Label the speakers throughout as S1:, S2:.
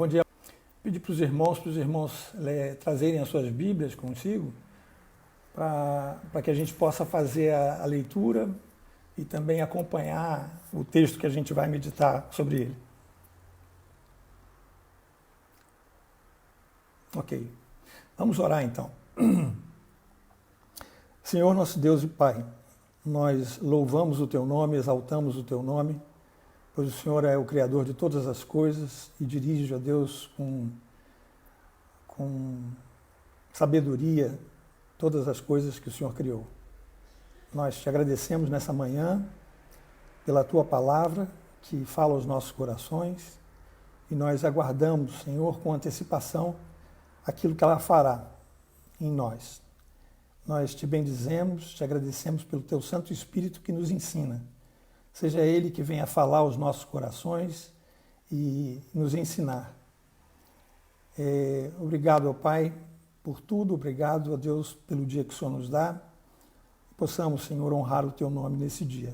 S1: Bom dia. Pedir para os irmãos trazerem as suas Bíblias consigo, para que a gente possa fazer a leitura e também acompanhar o texto que a gente vai meditar sobre ele. Ok. Vamos orar então. Senhor nosso Deus e Pai, nós louvamos o Teu nome, exaltamos o Teu nome, pois o Senhor é o Criador de todas as coisas e dirige a Deus com sabedoria todas as coisas que o Senhor criou. Nós te agradecemos nessa manhã pela Tua palavra que fala aos nossos corações e nós aguardamos, Senhor, com antecipação aquilo que ela fará em nós. Nós te bendizemos, te agradecemos pelo Teu Santo Espírito que nos ensina. Seja Ele que venha falar aos nossos corações e nos ensinar. Obrigado ao Pai por tudo, obrigado a Deus pelo dia que o Senhor nos dá. Possamos, Senhor, honrar o Teu nome nesse dia.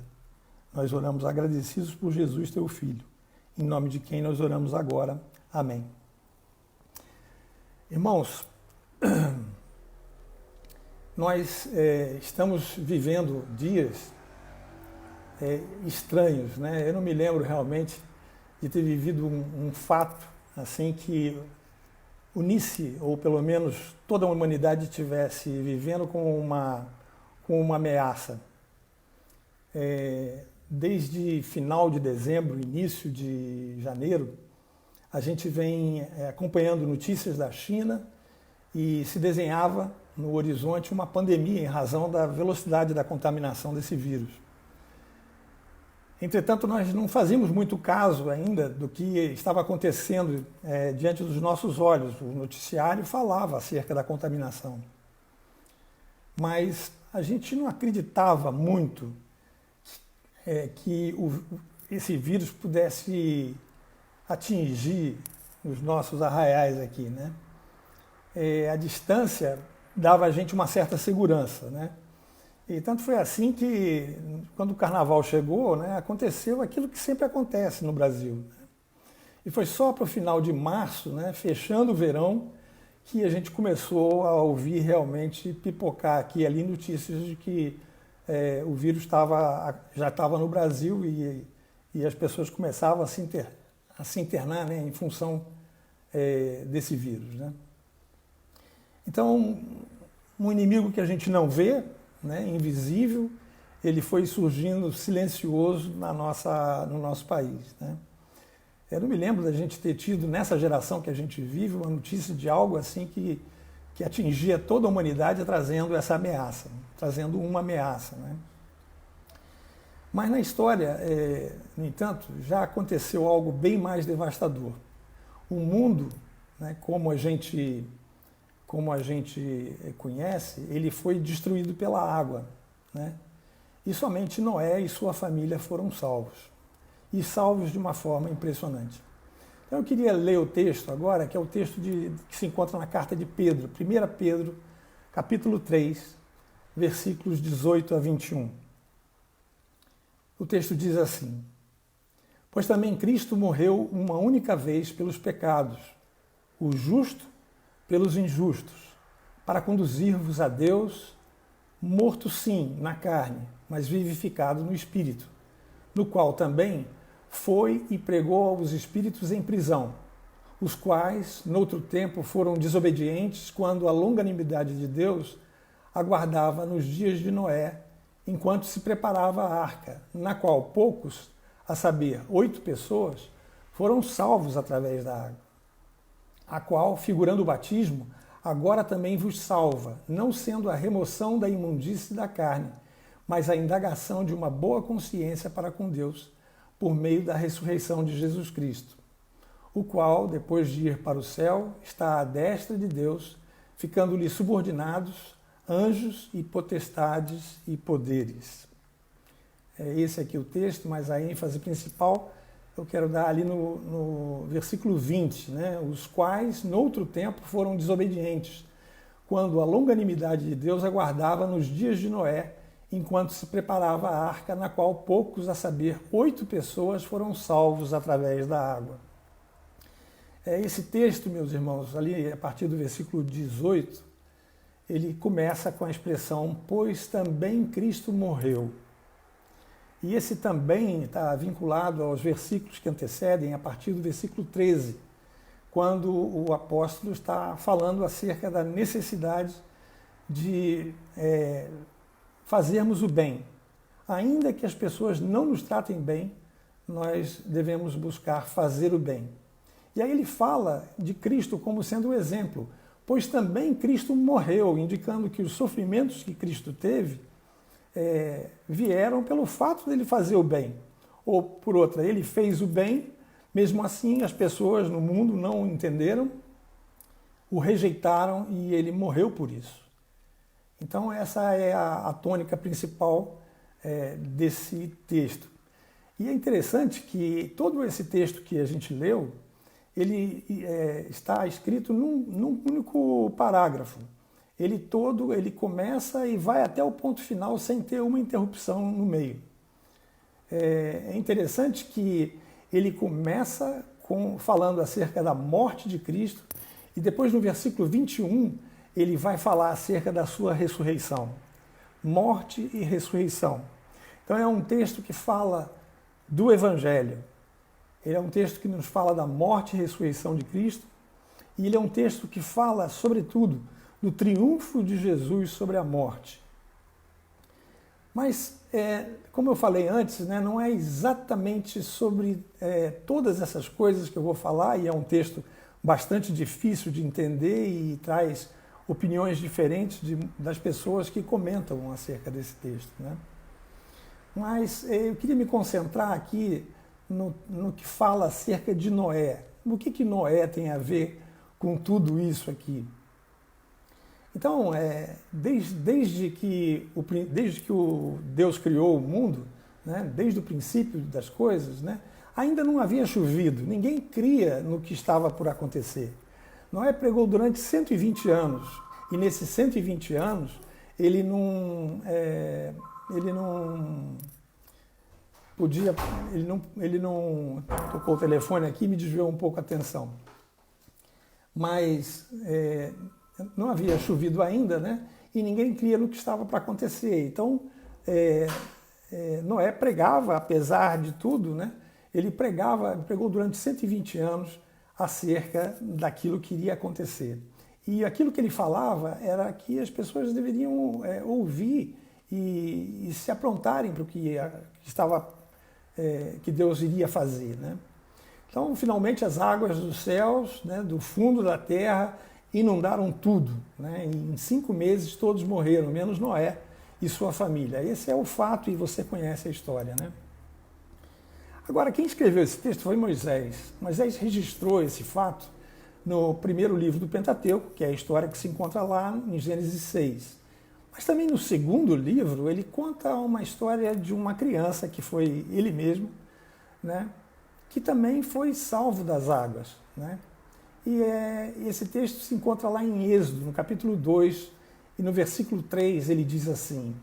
S1: Nós oramos agradecidos por Jesus, Teu Filho, em nome de quem nós oramos agora. Amém. Irmãos, nós estamos vivendo dias estranhos, né? Eu não me lembro realmente de ter vivido um fato assim que unisse, ou pelo menos toda a humanidade estivesse vivendo com uma ameaça. Desde final de dezembro, início de janeiro, a gente vem acompanhando notícias da China e se desenhava no horizonte uma pandemia em razão da velocidade da contaminação desse vírus. Entretanto, nós não fazíamos muito caso ainda do que estava acontecendo diante dos nossos olhos. O noticiário falava acerca da contaminação. Mas a gente não acreditava muito que esse vírus pudesse atingir os nossos arraiais aqui, né? A distância dava a gente uma certa segurança, né? E tanto foi assim que, quando o Carnaval chegou, né, aconteceu aquilo que sempre acontece no Brasil, né? E foi só para o final de março, né, fechando o verão, que a gente começou a ouvir realmente pipocar aqui e ali notícias de que o vírus já estava no Brasil e as pessoas começavam a se internar, né, em função desse vírus, né? Então, um inimigo que a gente não vê, né, invisível, ele foi surgindo silencioso no nosso país, né? Eu não me lembro da gente ter tido, nessa geração que a gente vive, uma notícia de algo assim que atingia toda a humanidade trazendo essa ameaça, trazendo uma ameaça, né? Mas na história, no entanto, já aconteceu algo bem mais devastador. O mundo, né, como a gente conhece, ele foi destruído pela água, né? E somente Noé e sua família foram salvos. E salvos de uma forma impressionante. Então eu queria ler o texto agora, que é o texto que se encontra na carta de Pedro, 1 Pedro, capítulo 3, versículos 18 a 21. O texto diz assim: Pois também Cristo morreu uma única vez pelos pecados, o justo pelos injustos, para conduzir-vos a Deus, morto sim na carne, mas vivificado no Espírito, no qual também foi e pregou aos espíritos em prisão, os quais, noutro tempo, foram desobedientes quando a longanimidade de Deus aguardava nos dias de Noé, enquanto se preparava a arca, na qual poucos, a saber, 8 pessoas, foram salvos através da água, a qual, figurando o batismo, agora também vos salva, não sendo a remoção da imundície da carne, mas a indagação de uma boa consciência para com Deus, por meio da ressurreição de Jesus Cristo, o qual, depois de ir para o céu, está à destra de Deus, ficando-lhe subordinados anjos e potestades e poderes. Esse aqui é o texto, mas a ênfase principal eu quero dar ali no versículo 20, né? Os quais, noutro tempo, foram desobedientes, quando a longanimidade de Deus aguardava nos dias de Noé, enquanto se preparava a arca, na qual poucos, a saber, 8 pessoas, foram salvos através da água. Esse texto, meus irmãos, ali a partir do versículo 18, ele começa com a expressão, pois também Cristo morreu. E esse também está vinculado aos versículos que antecedem, a partir do versículo 13, quando o apóstolo está falando acerca da necessidade de fazermos o bem. Ainda que as pessoas não nos tratem bem, nós devemos buscar fazer o bem. E aí ele fala de Cristo como sendo o exemplo, pois também Cristo morreu, indicando que os sofrimentos que Cristo teve vieram pelo fato dele fazer o bem. Ou, por outra, ele fez o bem, mesmo assim as pessoas no mundo não entenderam, o rejeitaram e ele morreu por isso. Então essa é a tônica principal desse texto. E é interessante que todo esse texto que a gente leu, ele está escrito num único parágrafo. Ele começa e vai até o ponto final sem ter uma interrupção no meio. É interessante que ele começa falando acerca da morte de Cristo e depois no versículo 21 ele vai falar acerca da sua ressurreição. Morte e ressurreição. Então é um texto que fala do Evangelho. Ele é um texto que nos fala da morte e ressurreição de Cristo e ele é um texto que fala, sobretudo, do triunfo de Jesus sobre a morte. Mas, como eu falei antes, né, não é exatamente sobre todas essas coisas que eu vou falar, e é um texto bastante difícil de entender e traz opiniões diferentes das pessoas que comentam acerca desse texto, né? Mas eu queria me concentrar aqui no que fala acerca de Noé. O que Noé tem a ver com tudo isso aqui? Então, desde que o Deus criou o mundo, né, desde o princípio das coisas, né, ainda não havia chovido, ninguém cria no que estava por acontecer. Noé pregou durante 120 anos, e nesses 120 anos ele não tocou o telefone aqui e me desviou um pouco a atenção. Mas não havia chovido ainda, né? E ninguém cria no que estava para acontecer. Então, Noé pregava, apesar de tudo, né? Ele pregou durante 120 anos acerca daquilo que iria acontecer. E aquilo que ele falava era que as pessoas deveriam ouvir e se aprontarem para o que Deus iria fazer, né? Então, finalmente, as águas dos céus, né, do fundo da terra, inundaram tudo, né? Em 5 meses todos morreram, menos Noé e sua família. Esse é o fato e você conhece a história, né? Agora, quem escreveu esse texto foi Moisés. Moisés registrou esse fato no primeiro livro do Pentateuco, que é a história que se encontra lá em Gênesis 6. Mas também no segundo livro ele conta uma história de uma criança que foi ele mesmo, né? Que também foi salvo das águas, né? E esse texto se encontra lá em Êxodo, no capítulo 2, e no versículo 3 ele diz assim: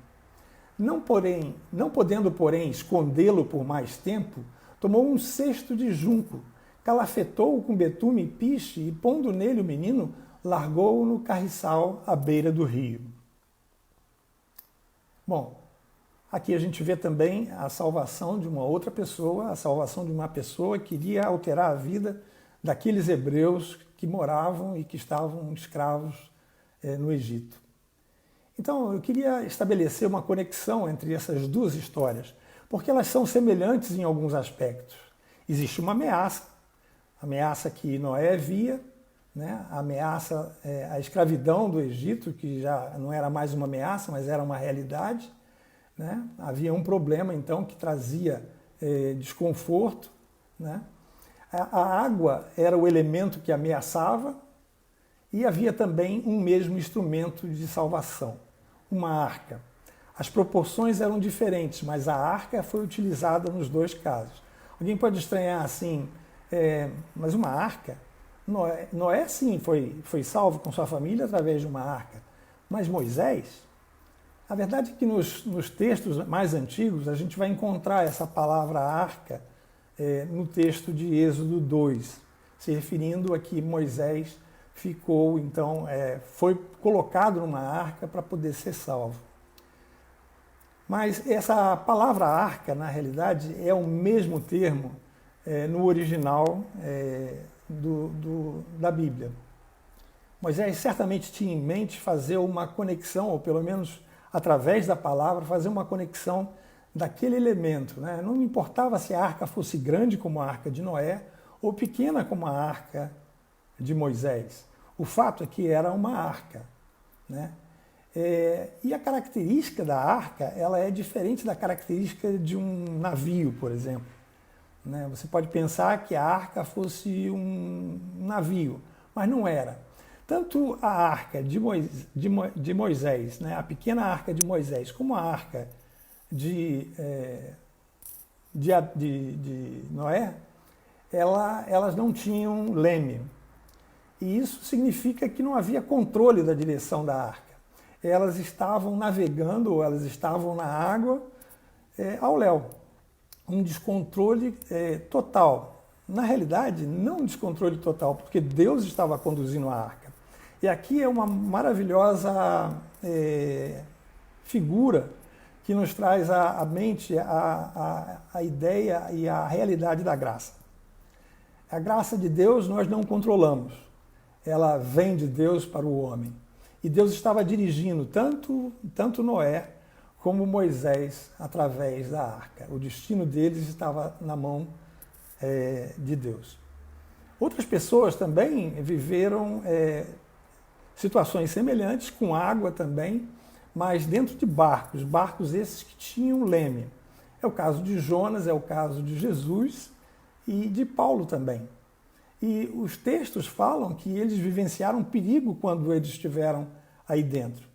S1: não podendo, porém, escondê-lo por mais tempo, tomou um cesto de junco, calafetou-o com betume e piche, e pondo nele o menino, largou-o no carriçal à beira do rio. Bom, aqui a gente vê também a salvação de uma outra pessoa, a salvação de uma pessoa que iria alterar a vida daqueles hebreus que moravam e que estavam escravos no Egito. Então, eu queria estabelecer uma conexão entre essas duas histórias, porque elas são semelhantes em alguns aspectos. Existe uma ameaça que Noé via, né? A ameaça, a escravidão do Egito, que já não era mais uma ameaça, mas era uma realidade, né? Havia um problema, então, que trazia desconforto, né? A água era o elemento que ameaçava e havia também um mesmo instrumento de salvação, uma arca. As proporções eram diferentes, mas a arca foi utilizada nos dois casos. Alguém pode estranhar assim, mas uma arca? Noé sim, foi salvo com sua família através de uma arca, mas Moisés? A verdade é que nos textos mais antigos a gente vai encontrar essa palavra arca no texto de Êxodo 2. se referindo a que Moisés ficou, então, foi colocado numa arca para poder ser salvo. Mas essa palavra arca, na realidade, é o mesmo termo no original da Bíblia. Moisés certamente tinha em mente fazer uma conexão, ou pelo menos através da palavra, fazer uma conexão daquele elemento, né? Não importava se a arca fosse grande como a arca de Noé ou pequena como a arca de Moisés. O fato é que era uma arca, né? E a característica da arca, ela é diferente da característica de um navio, por exemplo, né? Você pode pensar que a arca fosse um navio, mas não era. Tanto a arca de Moisés, né? A pequena arca de Moisés, como a arca de Noé, elas não tinham leme. E isso significa que não havia controle da direção da arca. Elas estavam navegando, ou elas estavam na água ao léu. Um descontrole total. Na realidade, não um descontrole total, porque Deus estava conduzindo a arca. E aqui é uma maravilhosa figura que nos traz à mente a ideia e a realidade da graça. A graça de Deus nós não controlamos. Ela vem de Deus para o homem. E Deus estava dirigindo tanto Noé como Moisés através da arca. O destino deles estava na mão de Deus. Outras pessoas também viveram situações semelhantes, com água também, mas dentro de barcos esses que tinham leme. É o caso de Jonas, é o caso de Jesus e de Paulo também. E os textos falam que eles vivenciaram perigo quando eles estiveram aí dentro.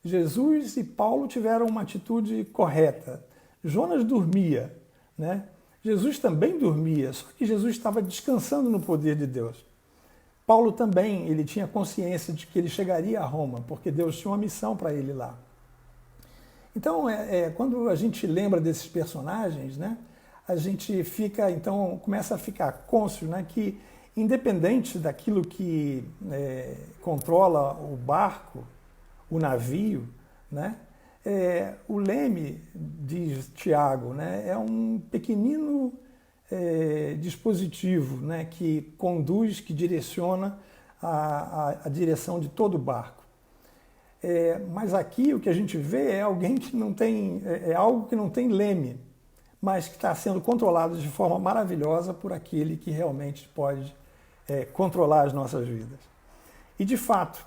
S1: Jesus e Paulo tiveram uma atitude correta. Jonas dormia, né? Jesus também dormia, só que Jesus estava descansando no poder de Deus. Paulo também, ele tinha consciência de que ele chegaria a Roma, porque Deus tinha uma missão para ele lá. Então, quando a gente lembra desses personagens, né, a gente começa a ficar cônscio, né, que independente daquilo que controla o barco, o navio, né, o leme, diz Tiago, né, é um pequenino dispositivo, né, que conduz, que direciona a direção de todo o barco. Mas aqui o que a gente vê é alguém que não tem, algo que não tem leme, mas que está sendo controlado de forma maravilhosa por aquele que realmente pode controlar as nossas vidas. E de fato,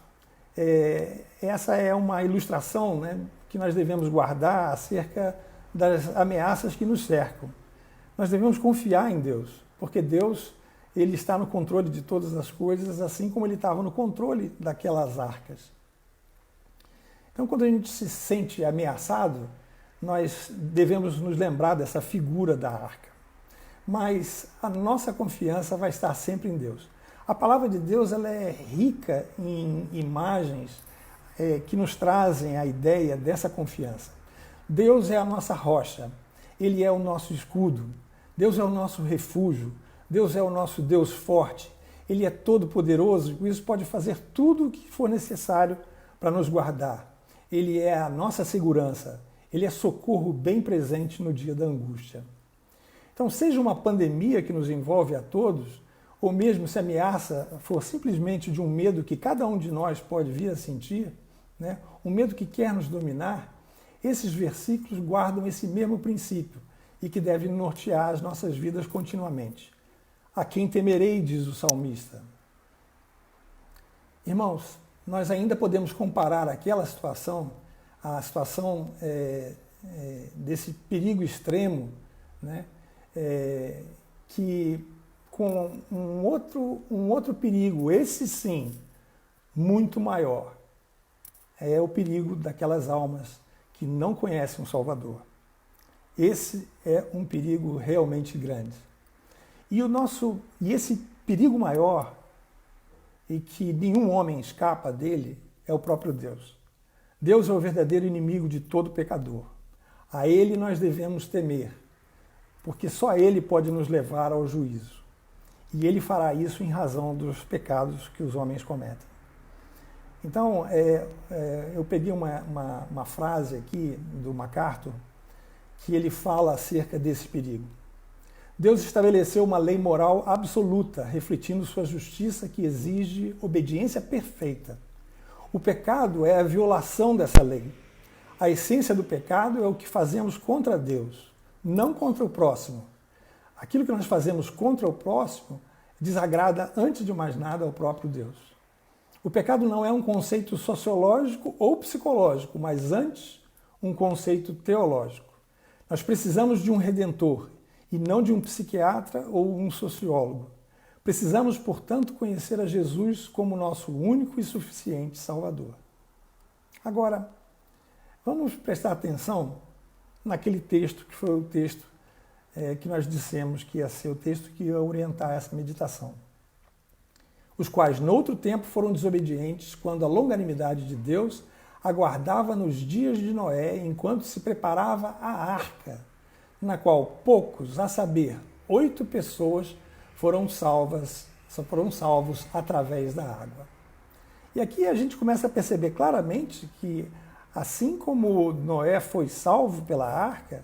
S1: essa é uma ilustração, né, que nós devemos guardar acerca das ameaças que nos cercam. Nós devemos confiar em Deus, porque Deus, ele está no controle de todas as coisas, assim como ele estava no controle daquelas arcas. Então, quando a gente se sente ameaçado, nós devemos nos lembrar dessa figura da arca. Mas a nossa confiança vai estar sempre em Deus. A palavra de Deus, ela é rica em imagens que nos trazem a ideia dessa confiança. Deus é a nossa rocha, Ele é o nosso escudo, Deus é o nosso refúgio, Deus é o nosso Deus forte, Ele é todo-poderoso e por isso pode fazer tudo o que for necessário para nos guardar. Ele é a nossa segurança, Ele é socorro bem presente no dia da angústia. Então, seja uma pandemia que nos envolve a todos, ou mesmo se a ameaça for simplesmente de um medo que cada um de nós pode vir a sentir, né? Um medo que quer nos dominar, esses versículos guardam esse mesmo princípio e que deve nortear as nossas vidas continuamente. A quem temerei, diz o salmista. Irmãos, nós ainda podemos comparar aquela situação, a situação desse perigo extremo, né? Que com um outro perigo, esse sim, muito maior, é o perigo daquelas almas que não conhecem um Salvador. Esse é um perigo realmente grande. E esse perigo maior, e que nenhum homem escapa dele, é o próprio Deus. Deus é o verdadeiro inimigo de todo pecador. A Ele nós devemos temer, porque só Ele pode nos levar ao juízo. e ele fará isso em razão dos pecados que os homens cometem. Então, eu peguei uma frase aqui do MacArthur, que ele fala acerca desse perigo. Deus estabeleceu uma lei moral absoluta, refletindo sua justiça que exige obediência perfeita. O pecado é a violação dessa lei. A essência do pecado é o que fazemos contra Deus, não contra o próximo. Aquilo que nós fazemos contra o próximo desagrada, antes de mais nada, ao próprio Deus. O pecado não é um conceito sociológico ou psicológico, mas antes um conceito teológico. Nós precisamos de um redentor e não de um psiquiatra ou um sociólogo. Precisamos, portanto, conhecer a Jesus como nosso único e suficiente Salvador. Agora, vamos prestar atenção naquele texto que foi o texto que nós dissemos que ia ser o texto que ia orientar essa meditação. Os quais, noutro tempo, foram desobedientes, quando a longanimidade de Deus aguardava nos dias de Noé, enquanto se preparava a arca, na qual poucos, a saber, 8 pessoas, foram salvos através da água. E aqui a gente começa a perceber claramente que, assim como Noé foi salvo pela arca,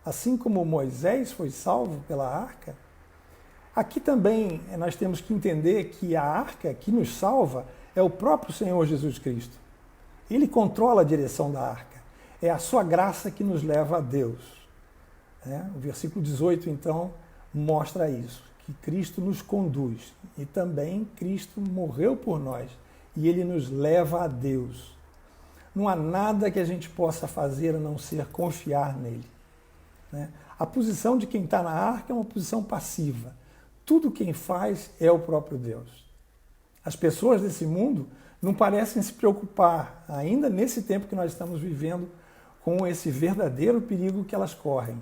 S1: assim como Moisés foi salvo pela arca, aqui também nós temos que entender que a arca que nos salva é o próprio Senhor Jesus Cristo. Ele controla a direção da arca. É a sua graça que nos leva a Deus. O versículo 18, então, mostra isso, que Cristo nos conduz. E também Cristo morreu por nós. E ele nos leva a Deus. Não há nada que a gente possa fazer a não ser confiar nele. A posição de quem está na arca é uma posição passiva. Tudo quem faz é o próprio Deus. As pessoas desse mundo não parecem se preocupar, ainda nesse tempo que nós estamos vivendo, com esse verdadeiro perigo que elas correm.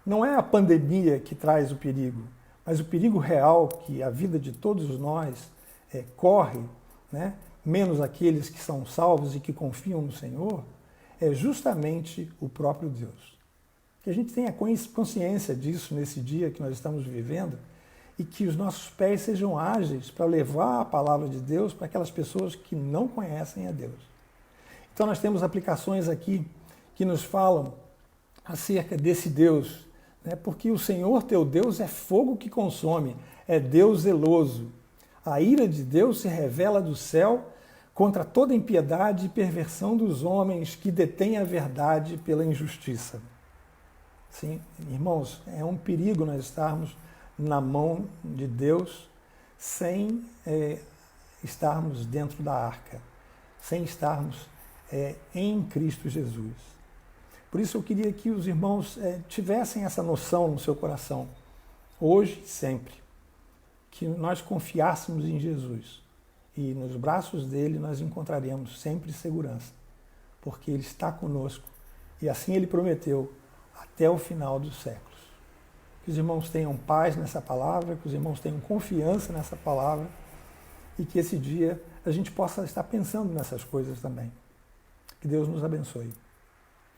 S1: Não é a pandemia que traz o perigo, mas o perigo real que a vida de todos nós corre, menos aqueles que são salvos e que confiam no Senhor, é justamente o próprio Deus. Que a gente tenha consciência disso nesse dia que nós estamos vivendo e que os nossos pés sejam ágeis para levar a palavra de Deus para aquelas pessoas que não conhecem a Deus. Então nós temos aplicações aqui que nos falam acerca desse Deus, porque o Senhor teu Deus é fogo que consome, é Deus zeloso. A ira de Deus se revela do céu contra toda impiedade e perversão dos homens que detêm a verdade pela injustiça. Sim, irmãos, é um perigo nós estarmos na mão de Deus sem estarmos dentro da arca, sem estarmos em Cristo Jesus. Por isso eu queria que os irmãos tivessem essa noção no seu coração, hoje e sempre, que nós confiássemos em Jesus e nos braços dele nós encontraremos sempre segurança, porque ele está conosco e assim ele prometeu até o final dos séculos. Que os irmãos tenham paz nessa palavra, que os irmãos tenham confiança nessa palavra e que esse dia a gente possa estar pensando nessas coisas também. Que Deus nos abençoe.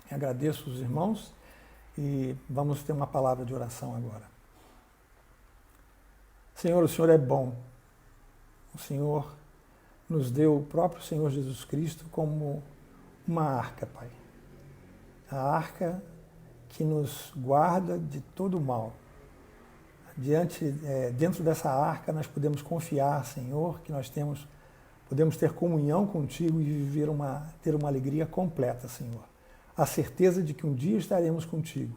S1: Eu agradeço os irmãos e vamos ter uma palavra de oração agora. Senhor, o Senhor é bom. O Senhor nos deu o próprio Senhor Jesus Cristo como uma arca, Pai. A arca que nos guarda de todo o mal. Dentro dessa arca nós podemos confiar, Senhor, que nós podemos ter comunhão contigo e ter uma alegria completa, Senhor. A certeza de que um dia estaremos contigo.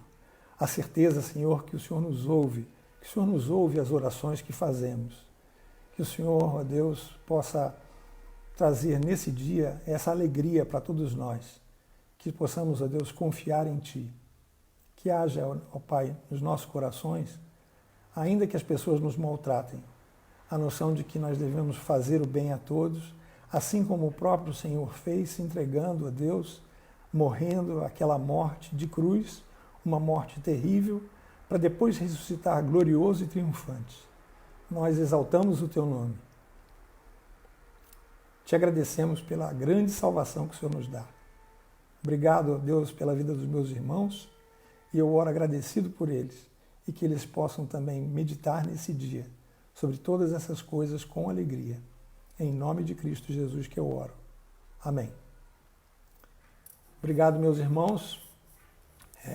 S1: A certeza, Senhor, que o Senhor nos ouve, que o Senhor nos ouve as orações que fazemos. Que o Senhor, ó Deus, possa trazer nesse dia essa alegria para todos nós. Que possamos, ó Deus, confiar em Ti. Que haja, ó Pai, nos nossos corações, ainda que as pessoas nos maltratem, a noção de que nós devemos fazer o bem a todos, assim como o próprio Senhor fez, se entregando a Deus, morrendo aquela morte de cruz, uma morte terrível, para depois ressuscitar glorioso e triunfante. Nós exaltamos o Teu nome. Te agradecemos pela grande salvação que o Senhor nos dá. Obrigado, Deus, pela vida dos meus irmãos, e eu oro agradecido por eles, e que eles possam também meditar nesse dia sobre todas essas coisas com alegria. Em nome de Cristo Jesus que eu oro. Amém. Obrigado, meus irmãos.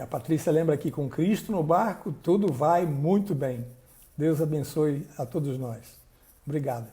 S1: A Patrícia lembra aqui, com Cristo no barco, tudo vai muito bem. Deus abençoe a todos nós. Obrigado.